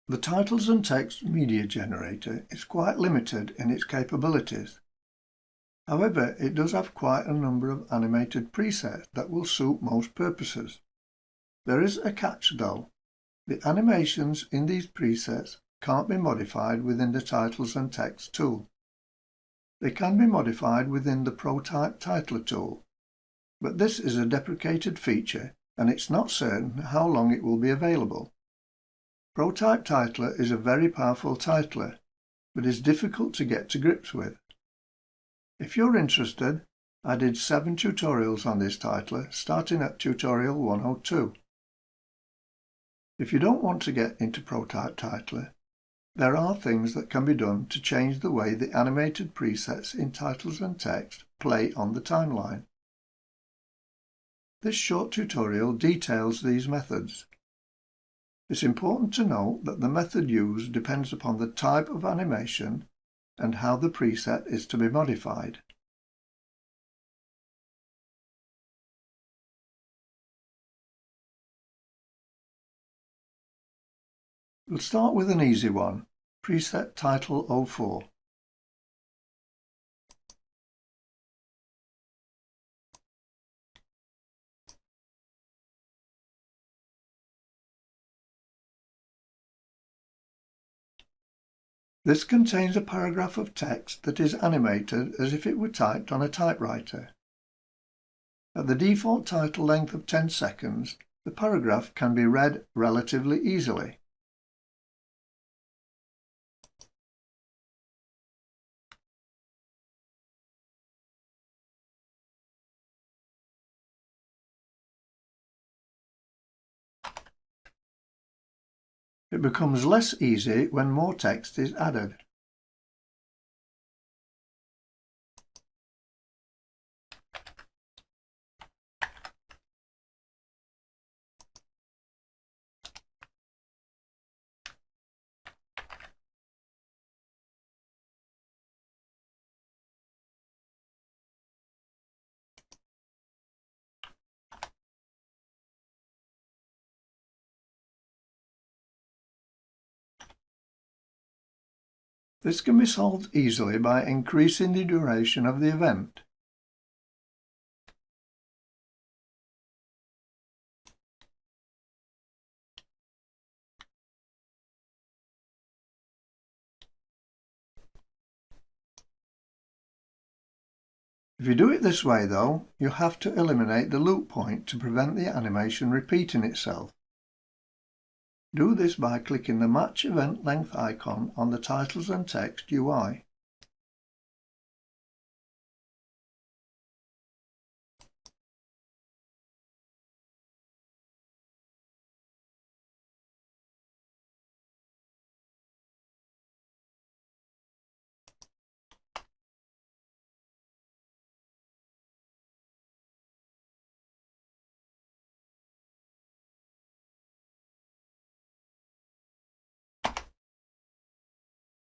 The Titles and Text Media Generator is quite limited in its capabilities. However, it does have quite a number of animated presets that will suit most purposes. There is a catch though. The animations in these presets can't be modified within the Titles and Text tool. They can be modified within the ProType Titler tool, but this is a deprecated feature and it's not certain how long it will be available. ProType Titler is a very powerful titler, but is difficult to get to grips with. If you're interested, I did 7 tutorials on this titler, starting at tutorial 102. If you don't want to get into ProType Titler, there are things that can be done to change the way the animated presets in Titles and Text play on the timeline. This short tutorial details these methods. It's important to note that the method used depends upon the type of animation and how the preset is to be modified. We'll start with an easy one, preset title 04. This contains a paragraph of text that is animated as if it were typed on a typewriter. At the default title length of 10 seconds, the paragraph can be read relatively easily. It becomes less easy when more text is added. This can be solved easily by increasing the duration of the event. If you do it this way though, you have to eliminate the loop point to prevent the animation repeating itself. Do this by clicking the Match Event Length icon on the Titles and Text UI.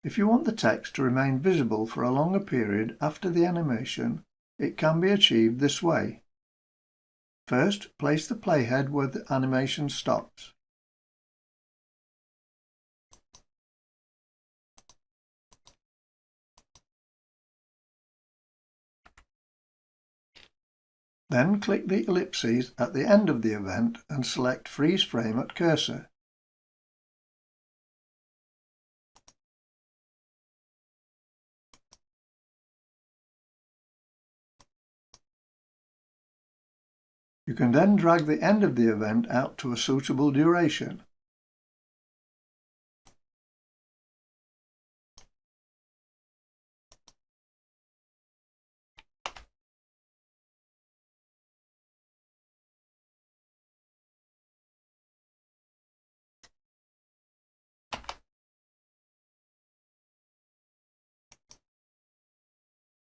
If you want the text to remain visible for a longer period after the animation, it can be achieved this way. First, place the playhead where the animation stops. Then click the ellipses at the end of the event and select Freeze Frame at Cursor. You can then drag the end of the event out to a suitable duration.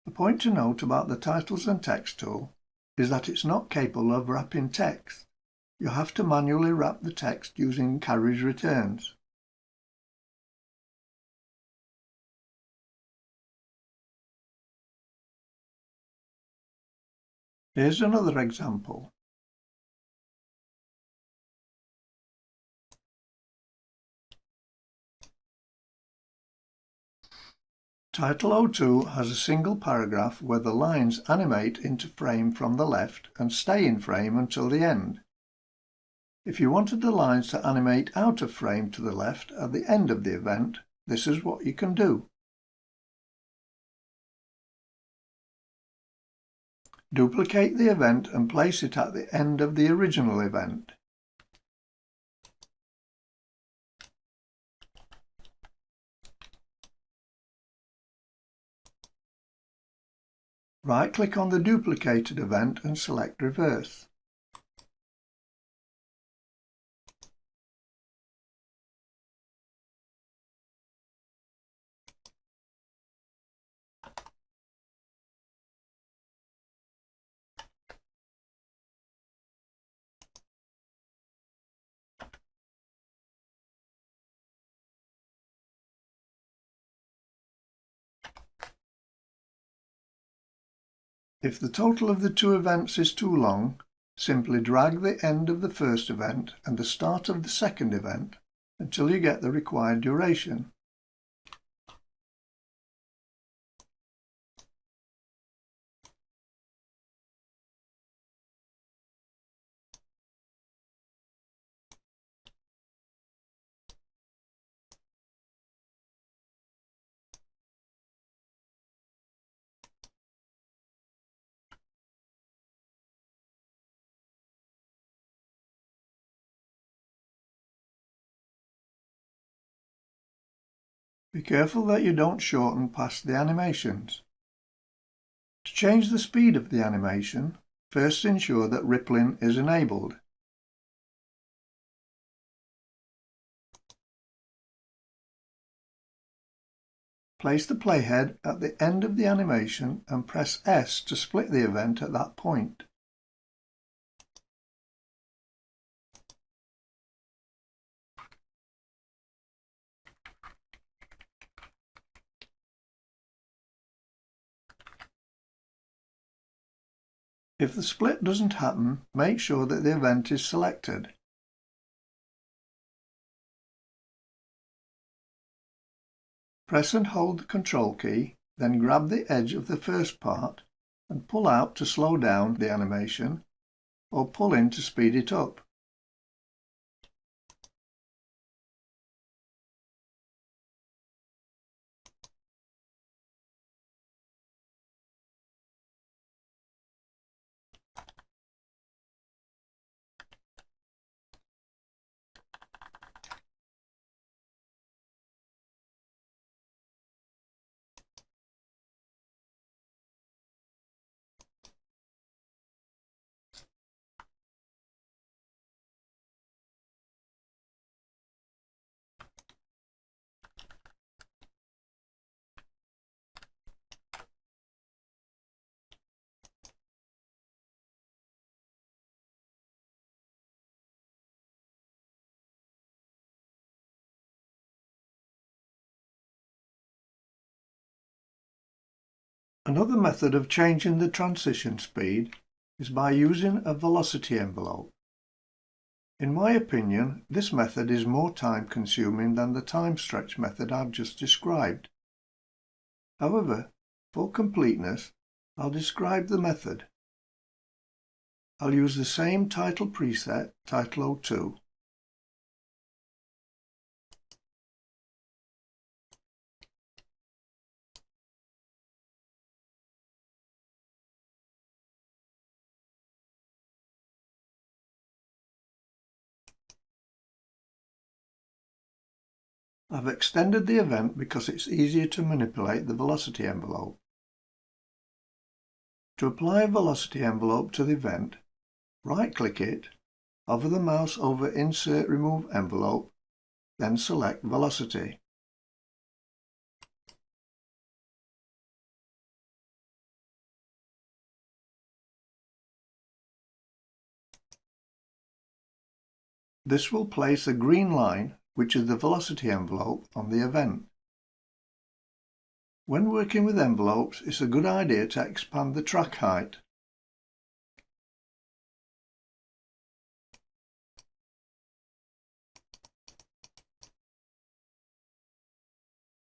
The point to note about the Titles and Text tool is that it's not capable of wrapping text. You have to manually wrap the text using carriage returns. Here's another example. Title 02 has a single paragraph where the lines animate into frame from the left and stay in frame until the end. If you wanted the lines to animate out of frame to the left at the end of the event, this is what you can do. Duplicate the event and place it at the end of the original event. Right-click on the duplicated event and select Reverse. If the total of the two events is too long, simply drag the end of the first event and the start of the second event until you get the required duration. Be careful that you don't shorten past the animations. To change the speed of the animation, first ensure that rippling is enabled. Place the playhead at the end of the animation and press S to split the event at that point. If the split doesn't happen, make sure that the event is selected. Press and hold the Control key, then grab the edge of the first part and pull out to slow down the animation, or pull in to speed it up. Another method of changing the transition speed is by using a velocity envelope. In my opinion, this method is more time-consuming than the time stretch method I've just described. However, for completeness, I'll describe the method. I'll use the same title preset, Title 02. I've extended the event because it's easier to manipulate the velocity envelope. To apply a velocity envelope to the event, right-click it, hover the mouse over Insert Remove Envelope, then select Velocity. This will place a green line, which is the velocity envelope, on the event. When working with envelopes, it's a good idea to expand the track height.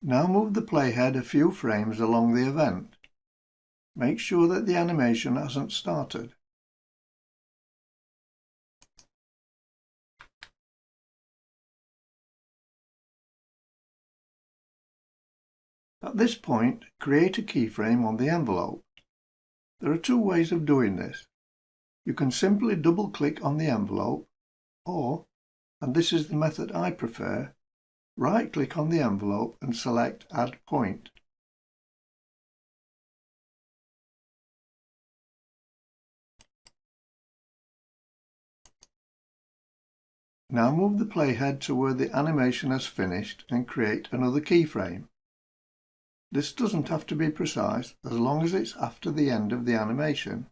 Now move the playhead a few frames along the event. Make sure that the animation hasn't started. At this point, create a keyframe on the envelope. There are two ways of doing this. You can simply double-click on the envelope, or, and this is the method I prefer, right-click on the envelope and select Add Point. Now move the playhead to where the animation has finished and create another keyframe. This doesn't have to be precise as long as it's after the end of the animation.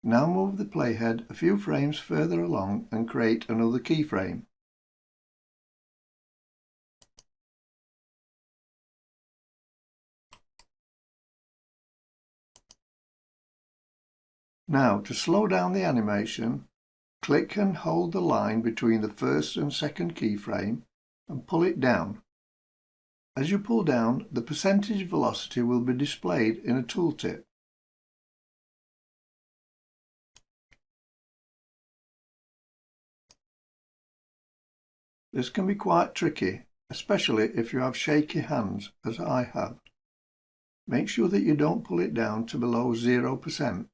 Now move the playhead a few frames further along and create another keyframe. Now, to slow down the animation, click and hold the line between the first and second keyframe and pull it down. As you pull down, the percentage velocity will be displayed in a tooltip. This can be quite tricky, especially if you have shaky hands, as I have. Make sure that you don't pull it down to below 0%.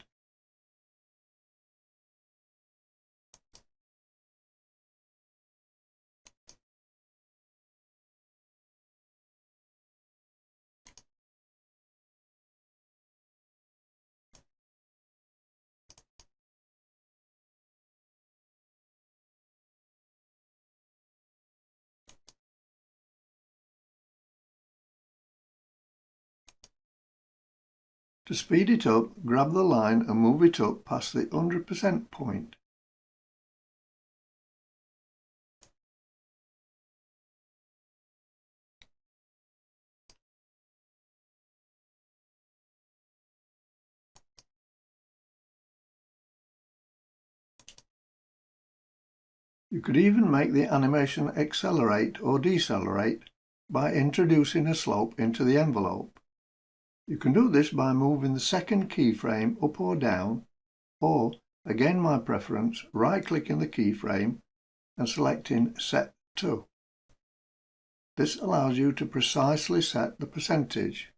To speed it up, grab the line and move it up past the 100% point. You could even make the animation accelerate or decelerate by introducing a slope into the envelope. You can do this by moving the second keyframe up or down, or, again my preference, right-clicking the keyframe and selecting Set To. This allows you to precisely set the percentage.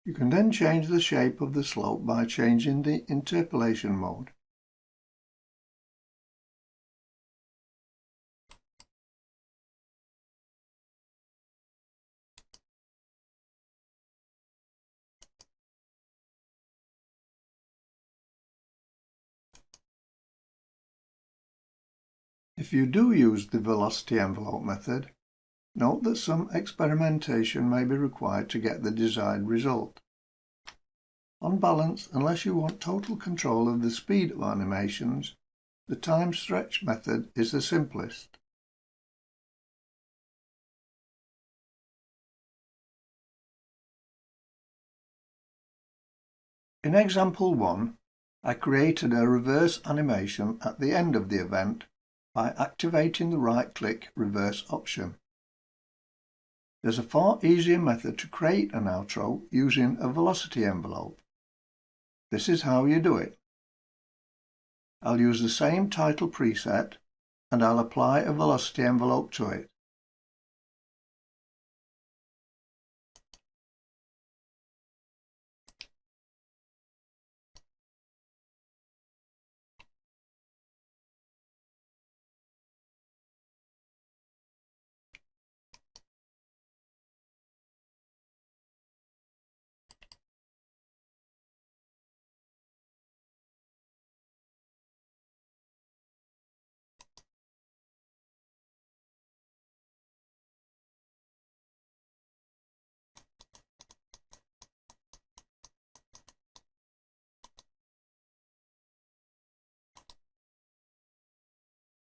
You can then change the shape of the slope by changing the interpolation mode. If you do use the velocity envelope method, note that some experimentation may be required to get the desired result. On balance, unless you want total control of the speed of animations, the time stretch method is the simplest. In example 1, I created a reverse animation at the end of the event by activating the right-click reverse option. There's a far easier method to create an outro using a velocity envelope. This is how you do it. I'll use the same title preset and I'll apply a velocity envelope to it.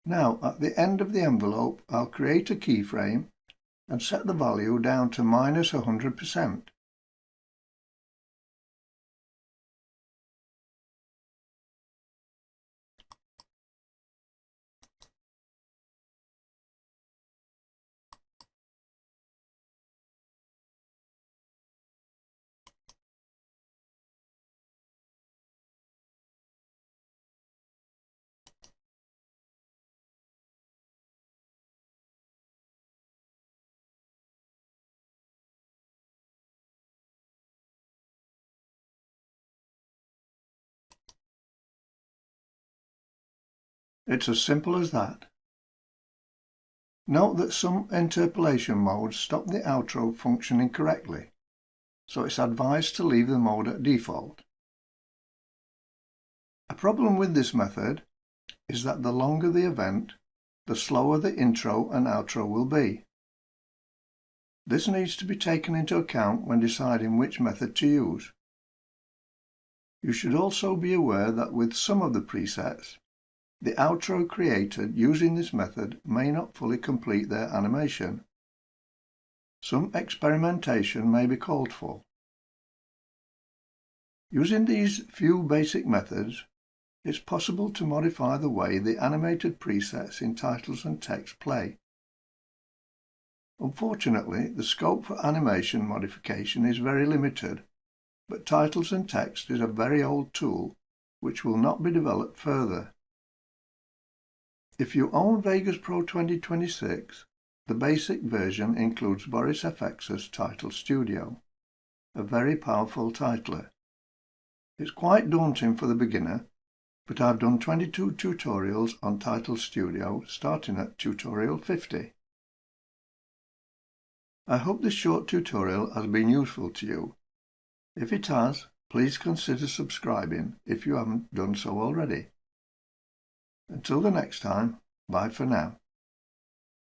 Now, at the end of the envelope, I'll create a keyframe and set the value down to -100%. It's as simple as that. Note that some interpolation modes stop the outro functioning correctly, so it's advised to leave the mode at default. A problem with this method is that the longer the event, the slower the intro and outro will be. This needs to be taken into account when deciding which method to use. You should also be aware that with some of the presets, the outro created using this method may not fully complete their animation. Some experimentation may be called for. Using these few basic methods, it's possible to modify the way the animated presets in titles and text play. Unfortunately, the scope for animation modification is very limited, but titles and text is a very old tool which will not be developed further. If you own Vegas Pro 2026, the basic version includes Boris FX's Title Studio, a very powerful titler. It's quite daunting for the beginner, but I've done 22 tutorials on Title Studio starting at tutorial 50. I hope this short tutorial has been useful to you. If it has, please consider subscribing if you haven't done so already. Until the next time, bye for now.